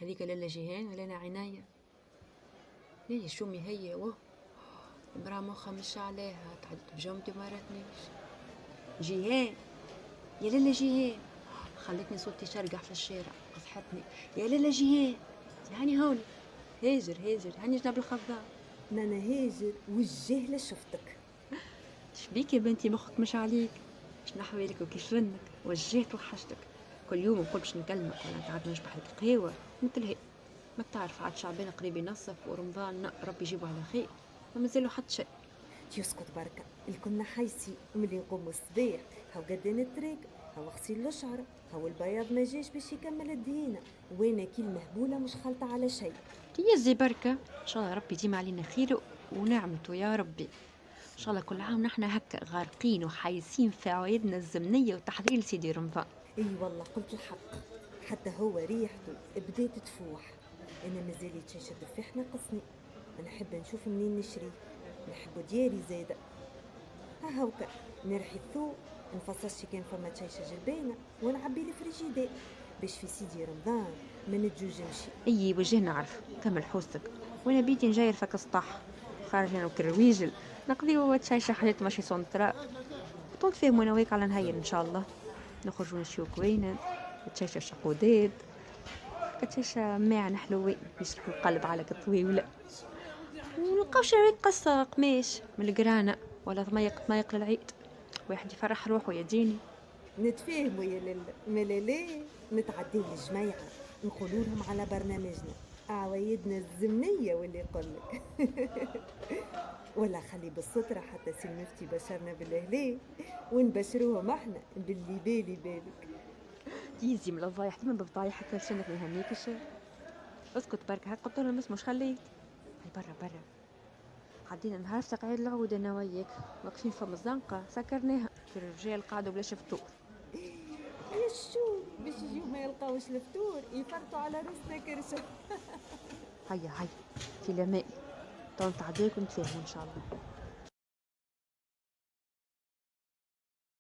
هذيك لالا جيهان ولا انا عناية؟ هي شومي هي المرأة مخها مش عليها، تعدت بجمتي وما راتنيش. جيهان، يا لالا جيهان، خلتني صوتي شرقع في الشارع، قصحتني. يا لالا جيهان، هاني هون. هاجر هاني جنب الخضار. نانا هاجر والجهلة شفتك. شبيك يا بنتي مخك مش عليك؟ شنو احوالك وكيف رنك؟ وجهت وحشتك. كل يوم نقول باش نكلمك ولا نتعاد نشبح لك قهوة مثل هيك. ما تعرف عاد شعبنا قريب ينصف ورمضان ربي يجيبه على خير، ما مازالو حتى شيء. يسكت بركة الكنا حيسي ملي نقوم الصباح. هاو قدين الطريق، هاو غسيل الشعر، هاو البياض ما جاش باش يكمل الدهينة، وانا كي المهبولة مش خلطة على شيء. يزي بركة، ان شاء الله ربي يديم علينا خير ونعمته يا ربي. ان شاء الله كل عام نحن هكا غارقين وحايسين في عوايدنا الزمنية وتحضير سيدي رمضان. اي والله قلت الحق، حتى هو ريحته بديت تفوح. انا مازال تشيش التفاح ناقصني، انا حابه نشوف منين نشريه، نحبو دياري زاده. ها هوكا نرحي الثوم، نفصص كان فما تشيشه جلبانه ونعبي الفريجيدير باش في سيدي رمضان ما نتجوجمش. اي وجه نعرف كمل حوستك. وانا بيتي نجاير فك سطح خارج انا وكرويجل نقضي وتشايشة حاجات ماشي سونترا. طول فيهم وانا ويك على نهير ان شاء الله. نخرجوا نشيو كوينة تشايشة شقودات، تشايشة ماعن حلوين يشرح القلب على كطويلة. ونلقاو شريك قصة قماش من القرانة ولا ضميق للعيد، واحد يفرح روحه يا ديني. نتفاهموا يا ملالي، نتعديو الجميعة نقولوا لهم على برنامجنا عوايدنا الزمنية واللي يقولك. ولا خلي بالسترة حتى سي المفتي بشرنا بالهلال ونبشروهم احنا باللي بالي بالك. يزي من الضايح ديما بفضايحك لسانك ما يهميكش. اسكت برك هاك قلت لهم مش خليت. هاي برا قاعدين نهار تقعيد العود انا وياك واقفين في الزنقة سكرناها في الرجال قعدوا بلا شفتور. يا شو باش يجيو ما يلقاوش الفطور يفرطوا على روسنا كرشة. هيا في لمائي تو نتعداك ونتفاهموا ان شاء الله.